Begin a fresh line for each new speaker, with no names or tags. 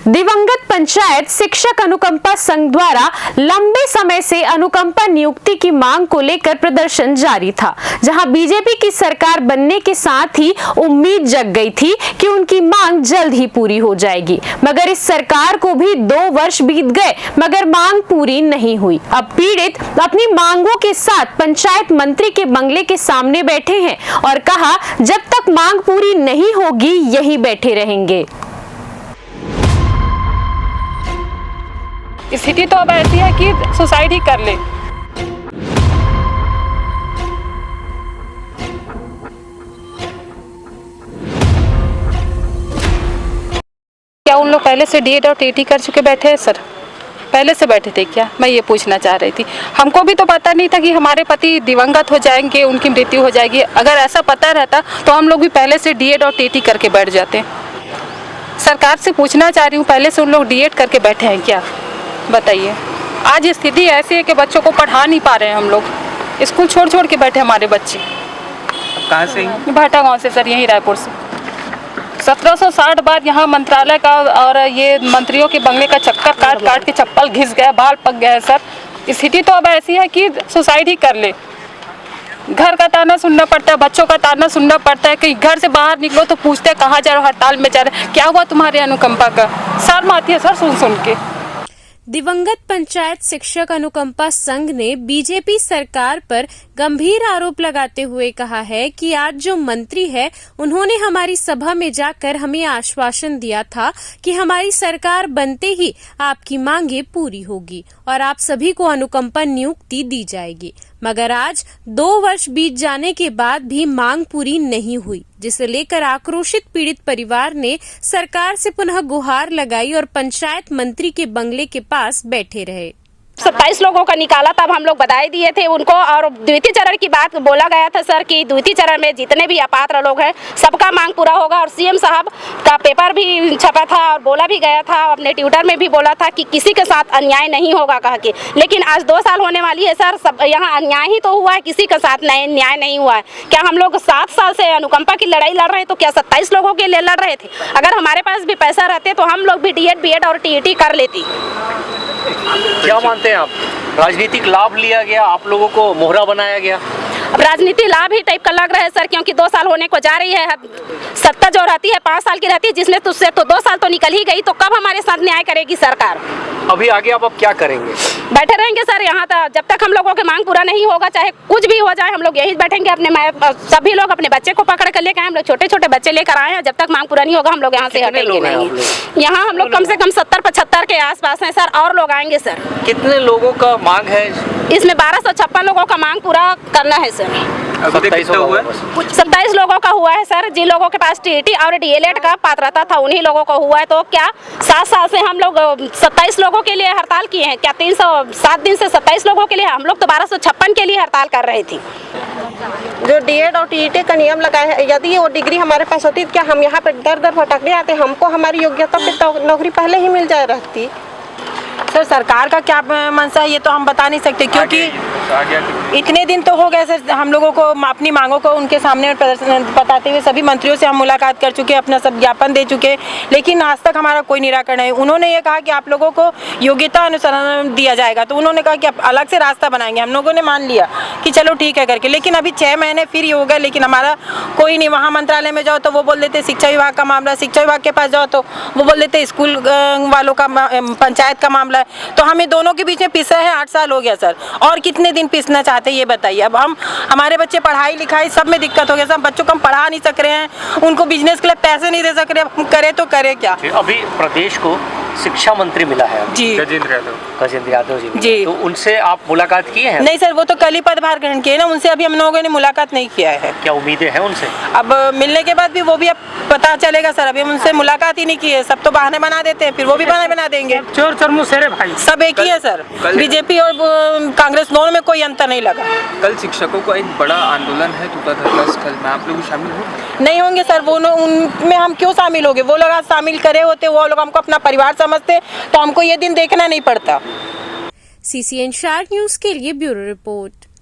दिवंगत पंचायत शिक्षक अनुकंपा संघ द्वारा लंबे समय से अनुकंपा नियुक्ति की मांग को लेकर प्रदर्शन जारी था, जहां बीजेपी की सरकार बनने के साथ ही उम्मीद जग गई थी कि उनकी मांग जल्द ही पूरी हो जाएगी। मगर इस सरकार को भी 2 वर्ष बीत गए मगर मांग पूरी नहीं हुई। अब पीड़ित अपनी मांगों के साथ पंचायत मंत्री के बंगले के सामने बैठे हैं और कहा जब तक मांग पूरी नहीं होगी यही बैठे रहेंगे।
स्थिति तो अब ऐसी है कि सुसाइड ही कर ले। क्या उन लोग पहले से डीएड और टीटी कर चुके बैठे हैं सर? पहले से बैठे थे क्या? मैं ये पूछना चाह रही थी। हमको भी तो पता नहीं था कि हमारे पति दिवंगत हो जाएंगे, उनकी मृत्यु हो जाएगी। अगर ऐसा पता रहता तो हम लोग भी पहले से डीएड और टीटी करके बैठ जाते। सरकार से पूछना चाह रही हूँ, पहले से उन लोग डीएड करके बैठे हैं क्या? बताइए। आज स्थिति ऐसी है कि बच्चों को पढ़ा नहीं पा रहे हैं हम लोग। स्कूल छोड़ छोड़ के बैठे हमारे बच्चे।
कहाँ से?
भाटा गांव से सर, यहीं रायपुर से। 1760 बार यहाँ मंत्रालय का और ये मंत्रियों के बंगले का चक्कर काट काट के चप्पल घिस गया, बाल पक गया है सर। स्थिति तो अब ऐसी है कि सुसाइड ही कर ले। घर का ताना सुनना पड़ता है, बच्चों का ताना सुनना पड़ता है कि घर से बाहर निकलो तो पूछते हैं कहाँ जा रहे हो, हड़ताल में जा रहे, क्या हुआ तुम्हारे अनुकंपा का? शर्म आती है सर सुन सुन के।
दिवंगत पंचायत शिक्षक अनुकंपा संघ ने बीजेपी सरकार पर गंभीर आरोप लगाते हुए कहा है कि आज जो मंत्री है उन्होंने हमारी सभा में जाकर हमें आश्वासन दिया था कि हमारी सरकार बनते ही आपकी मांगे पूरी होगी और आप सभी को अनुकंपा नियुक्ति दी जाएगी। मगर आज 2 वर्ष बीत जाने के बाद भी मांग पूरी नहीं हुई, जिसे लेकर आक्रोशित पीड़ित परिवार ने सरकार से पुनः गुहार लगाई और पंचायत मंत्री के बंगले के पास बैठे रहे।
27 लोगों का निकाला, तब हम लोग बधाई दिए थे उनको। और द्वितीय चरण की बात बोला गया था सर कि द्वितीय चरण में जितने भी अपात्र लोग हैं सबका मांग पूरा होगा। और सीएम साहब का पेपर भी छपा था और बोला भी गया था, अपने ट्विटर में भी बोला था कि किसी के साथ अन्याय नहीं होगा कह के। लेकिन आज 2 साल होने वाली है सर, सब यहाँ अन्याय ही तो हुआ है, किसी के साथ न्याय नहीं हुआ है। क्या हम लोग 7 साल से अनुकंपा की लड़ाई लड़ रहे हैं तो क्या 27 लोगों के लिए लड़ रहे थे? अगर हमारे पास भी पैसा रहते तो हम लोग भी डीएड बीएड और टीईटी कर लेती।
क्या मानते हैं आप? राजनीतिक लाभ लिया गया, आप लोगों को मोहरा बनाया गया?
अब राजनीति लाभ ही टाइप का लग रहा है सर, क्योंकि 2 साल होने को जा रही है। सत्ता जो रहती है 5 साल की रहती है, जिसमें तुझसे तो 2 साल तो निकल ही गई, तो कब हमारे साथ न्याय करेगी सरकार?
अभी आगे आप क्या करेंगे?
बैठे रहेंगे सर यहाँ तक जब तक हम लोगों की मांग पूरा नहीं होगा, चाहे कुछ भी हो जाए हम लोग यही बैठेंगे। अपने सभी लोग अपने बच्चे को पकड़ कर लेकर आए, हम लोग छोटे छोटे बच्चे लेकर आए हैं। जब तक मांग पूरा नहीं होगा हम लोग यहाँ से हटेंगे नहीं। यहाँ हम लोग कम से कम 70-75 के आसपास हैं सर, और लोग आएंगे सर।
कितने लोगों का मांग है
इसमें? 1256 लोगों का मांग पूरा करना है सर। 27 लोगों का हुआ है सर। जिन लोगों के पास टीईटी और डीएलएड का पात्रता था उन्हीं लोगों को हुआ है। तो क्या 7 साल से हम लोग 27 लोगों के लिए हड़ताल किए हैं? क्या 307 दिन से 27 लोगों के लिए? हम लोग तो 1256 के लिए हड़ताल कर रही थी।
जो डीएड और टीईटी का नियम लगाया है, यदि वो डिग्री हमारे पास होती तो क्या हम यहाँ पे दर दर भटकने आते? हमको हमारी योग्यता पे तो नौकरी पहले ही मिल जाए रहती।
सर सरकार का क्या मंशा है ये तो हम बता नहीं सकते, क्योंकि इतने दिन तो हो गए सर हम लोगों को अपनी मांगों को उनके सामने बताते हुए। सभी मंत्रियों से हम मुलाकात कर चुके, अपना सब ज्ञापन दे चुके, लेकिन आज तक हमारा कोई निराकरण नहीं। उन्होंने ये कहा कि आप लोगों को योग्यता अनुसार दिया जाएगा, तो उन्होंने कहा कि आप अलग से रास्ता बनाएंगे। हम लोगों ने मान लिया कि चलो ठीक है करके, लेकिन अभी 6 महीने फिर ये हो गए, लेकिन हमारा कोई नहीं। वहाँ मंत्रालय में जाओ तो वो बोल देते शिक्षा विभाग का मामला, शिक्षा विभाग के पास जाओ तो वो बोल देते स्कूल वालों का, पंचायत का मामला है। तो हमें दोनों के बीच में पिस रहे हैं, 8 साल हो गया सर। और कितने दिन पिसना चाहते हैं ये बताइए। अब हमारे बच्चे पढ़ाई लिखाई सब में दिक्कत हो गया, सब बच्चों को हम पढ़ा नहीं सक रहे हैं, उनको बिजनेस के लिए पैसे नहीं दे सक रहे, करे तो करे क्या?
अभी प्रदेश को शिक्षा मंत्री मिला है
जी,
गजेंद्र यादव
जी।
तो उनसे आप मुलाकात किए हैं?
नहीं सर, वो तो कल ही पदभार ग्रहण किए ना, उनसे अभी हम लोगों ने मुलाकात नहीं किया है।
क्या उम्मीदें हैं उनसे?
अब मिलने के बाद भी वो भी अब पता चलेगा सर। अभी हम उनसे मुलाकात ही नहीं की है, सब तो बहाने बना देते हैं, फिर वो भी बहाने बना देंगे।
चोर चरमू सेरे भाई
सब एक ही है सर। बीजेपी और कांग्रेस दोनों में कोई अंतर नहीं लगा।
कल शिक्षकों का एक बड़ा आंदोलन है तुताधरला स्थल में, आप लोग शामिल हो?
नहीं होंगे सर, वो उनमें हम क्यों शामिल होंगे? वो लोग आज शामिल करे होते, वो लोग हमको अपना परिवार समझते, तो हमको ये दिन देखना नहीं पड़ता।
CCN शार्ट न्यूज के लिए ब्यूरो रिपोर्ट।